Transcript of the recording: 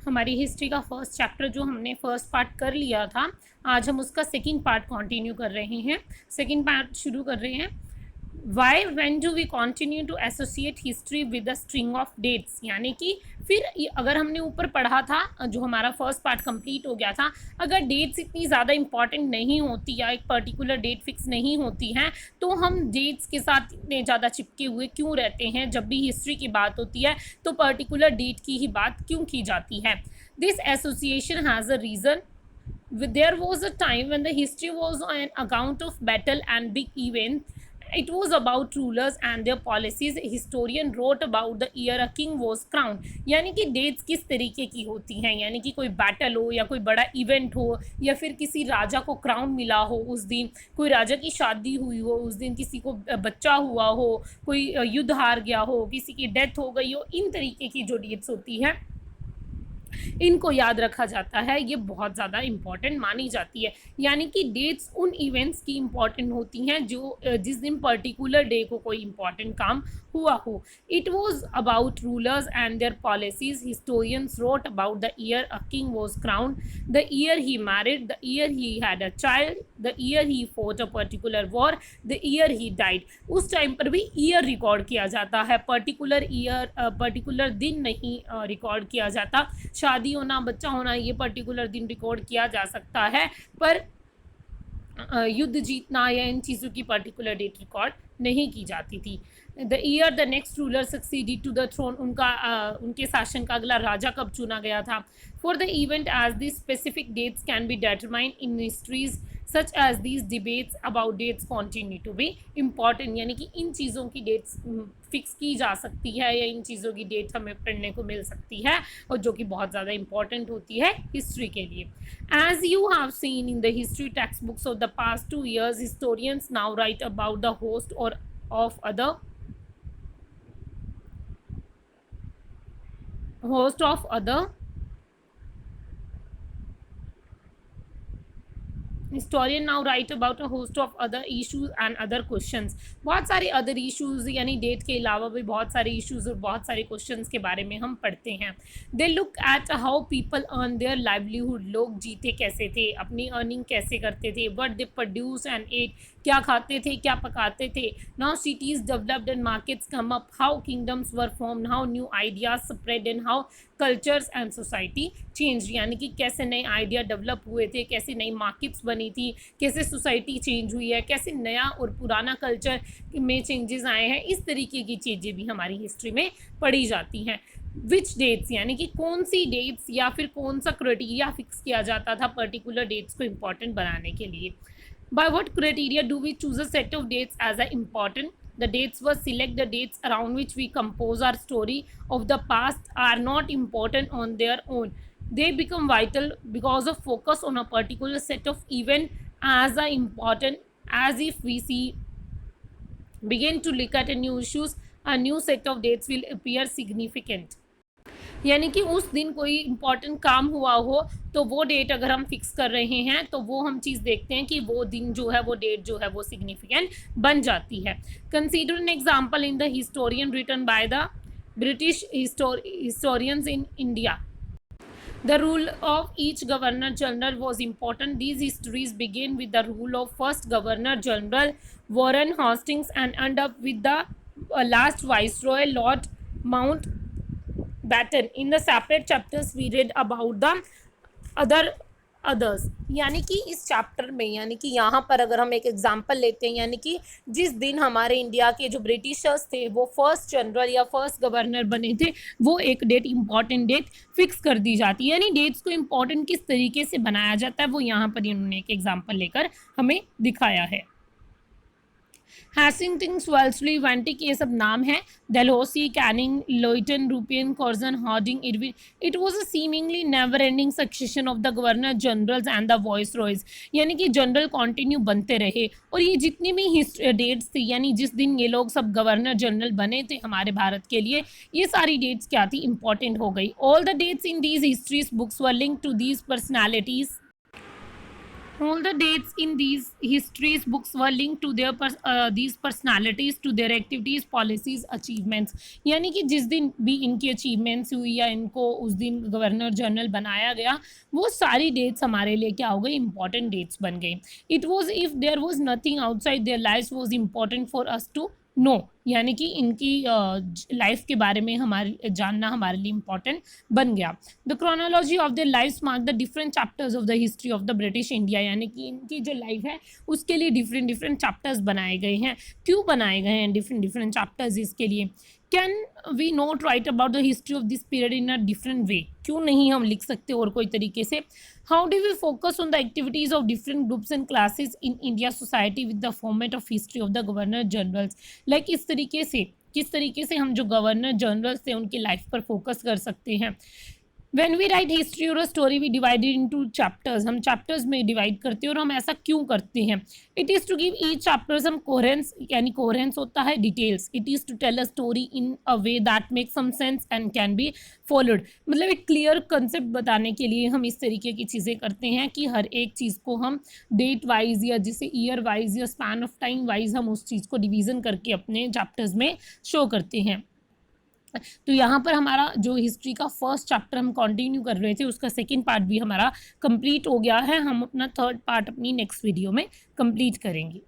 हमारी हिस्ट्री का first chapter जो हमने फर्स्ट पार्ट कर लिया था, आज हम उसका सेकंड पार्ट कंटिन्यू कर रहे हैं। सेकंड पार्ट शुरू कर रहे हैं। Why when do we continue to associate history with the string of dates, यानी कि फिर अगर हमने ऊपर पढ़ा था, जो हमारा फर्स्ट पार्ट कंप्लीट हो गया था, अगर डेट्स इतनी ज़्यादा इंपॉर्टेंट नहीं होती या एक पर्टिकुलर डेट फिक्स नहीं होती हैं, तो हम डेट्स के साथ इतने ज़्यादा चिपके हुए क्यों रहते हैं? जब भी हिस्ट्री की बात होती है तो पर्टिकुलर डेट की ही बात क्यों की जाती है? This association has a reason. There was a time when the history was an account of battle and big events. It was about rulers and their policies. A historian wrote about the year a king was crowned. यानी कि dates किस तरीके की होती हैं, यानी कि कोई बैटल हो या कोई बड़ा इवेंट हो या फिर किसी राजा को क्राउन मिला हो उस दिन, कोई राजा की शादी हुई हो उस दिन, किसी को बच्चा हुआ हो, कोई युद्ध हार गया हो, किसी की डेथ हो गई हो, इन तरीके की जो डेट्स होती हैं इनको याद रखा जाता है, ये बहुत ज़्यादा इम्पॉर्टेंट मानी जाती है। यानी कि डेट्स उन इवेंट्स की इम्पॉर्टेंट होती हैं जो जिस दिन पर्टिकुलर डे को कोई इम्पॉर्टेंट काम हुआ हो। It was about rulers and their policies. Historians wrote about the year a king was crown, the year he married, the year he had a child, the year he fought a particular war, the year he died. उस time पर भी year record किया जाता है, particular year particular दिन नहीं record किया जाता। शादी होना, बच्चा होना, ये पर्टिकुलर दिन रिकॉर्ड किया जा सकता है, पर युद्ध जीतना या इन चीज़ों की पर्टिकुलर डेट रिकॉर्ड नहीं की जाती थी. The year the next ruler succeeded to the throne, उनके शासन का अगला राजा कब चुना गया था. For the event as this specific dates can be determined in histories such as these debates about dates continue to be important. यानी कि इन चीज़ों की डेट्स फिक्स की जा सकती है या इन चीज़ों की डेट हमें पढ़ने को मिल सकती है, और जो कि बहुत ज़्यादा इंपॉर्टेंट होती है हिस्ट्री के लिए. As you have seen in the history textbooks of the past 2 years, historians now write about the host or of other historian now right about a host of other issues and other questions. बहुत सारे other issues, यानी date के अलावा भी बहुत सारे issues और बहुत सारे क्वेश्चंस के बारे में हम पढ़ते हैं. They look at how people earn their livelihood. लोग जीते कैसे थे, अपनी अर्निंग कैसे करते थे, what they produce and ate, क्या खाते थे, क्या पकाते थे. Now cities developed and markets come up, how kingdoms were formed, how new ideas spread and how cultures and society change. यानी कि कैसे नए आइडिया डेवलप हुए थे, कैसे नई मार्केट्स बनी थी, कैसे सोसाइटी चेंज हुई है, कैसे नया और पुराना कल्चर में चेंजेस आए हैं. इस तरीके की चीज़ें भी हमारी हिस्ट्री में पढ़ी जाती हैं. विच डेट्स, यानी कि कौन सी डेट्स या फिर कौन सा क्राइटेरिया फिक्स किया जाता था पर्टिकुलर डेट्स को इम्पॉर्टेंट बनाने के लिए. By what criteria do we choose a set of dates as a important? The dates were select the dates around which we compose our story of the past are not important on their own. They become vital because of focus on a particular set of event as a important as if we see begin to look at a new issues, a new set of dates will appear significant. यानी कि उस दिन कोई important काम हुआ हो तो वो डेट अगर हम फिक्स कर रहे हैं तो वो हम चीज़ देखते हैं कि वो दिन जो है, वो डेट जो है, वो सिग्निफिकेंट बन जाती है. Consider an example in the historian written by the British historians in India. The rule of each governor general was important. These histories begin with the rule of first governor general Warren Hastings and end up with the last viceroy Lord Mountbatten. In the separate chapters we read about the others. यानी कि इस chapter में, यानी कि यहाँ पर अगर हम एक एग्जांपल लेते हैं, यानी कि जिस दिन हमारे इंडिया के जो ब्रिटिशर्स थे वो फर्स्ट जनरल या फर्स्ट गवर्नर बने थे, वो एक डेट इंपॉर्टेंट डेट फिक्स कर दी जाती है. यानी डेट्स को इंपॉर्टेंट किस तरीके से बनाया जाता है वो यहाँ पर इन्होंने एक एग्जाम्पल लेकर हमें दिखाया है. हैसिंगटन, वेल्सली, वेंटिक, ये सब नाम है. Dalhousie, Canning, Lytton, Ripon, Curzon, Hardinge, Irwin. It was a seemingly never ending succession of the governor generals and the viceroys. यानी कि जनरल कंटिन्यू बनते रहे, और ये जितनी भी डेट्स थी, यानी जिस दिन ये लोग सब गवर्नर जनरल बने थे हमारे भारत के लिए, ये सारी डेट्स क्या थी, इंपॉर्टेंट हो गई. All the dates in these histories books were linked to these personalities. All the dates in these histories books were linked to their these personalities, to their activities, policies, achievements. यानी कि जिस दिन भी इनकी achievements हुई या इनको उस दिन गवर्नर जनरल बनाया गया, वो सारी डेट्स हमारे लिए क्या हो गई, इंपॉर्टेंट डेट्स बन गई. It was if there was nothing outside their life was important for us to know. यानी कि इनकी लाइफ के बारे में हमारे जानना हमारे लिए इम्पॉर्टेंट बन गया. The chronology of the life mark the different chapters of the history of the British India. यानी कि इनकी जो लाइफ है उसके लिए डिफरेंट डिफरेंट चैप्टर्स बनाए गए हैं. क्यों बनाए गए हैं डिफरेंट डिफरेंट चैप्टर्स इसके लिए? Can we not write about the history of this period in a different way? क्यों नहीं हम लिख सकते और कोई तरीके से? How do we focus on the activities of different groups and classes in India society with the format of history of the governor generals. लाइक इस तरीके से, किस तरीके से हम जो गवर्नर जनरल्स थे उनकी लाइफ पर फोकस कर सकते हैं. When we write history or a story, we divide it into chapters. हम chapters में डिवाइड करते हैं और हम ऐसा क्यों करते हैं? It is to give each chapter some coherence, यानी coherence होता है details. It is to tell a story in a way that makes some sense and can be followed. मतलब एक clear concept बताने के लिए हम इस तरीके की चीज़ें करते हैं कि हर एक चीज़ को हम date wise या जैसे year wise या span of time wise हम उस चीज़ को डिवीज़न करके अपने chapters में शो करते हैं. तो यहाँ पर हमारा जो हिस्ट्री का फर्स्ट चैप्टर हम कंटिन्यू कर रहे थे उसका सेकंड पार्ट भी हमारा कंप्लीट हो गया है. हम अपना थर्ड पार्ट अपनी नेक्स्ट वीडियो में कंप्लीट करेंगे.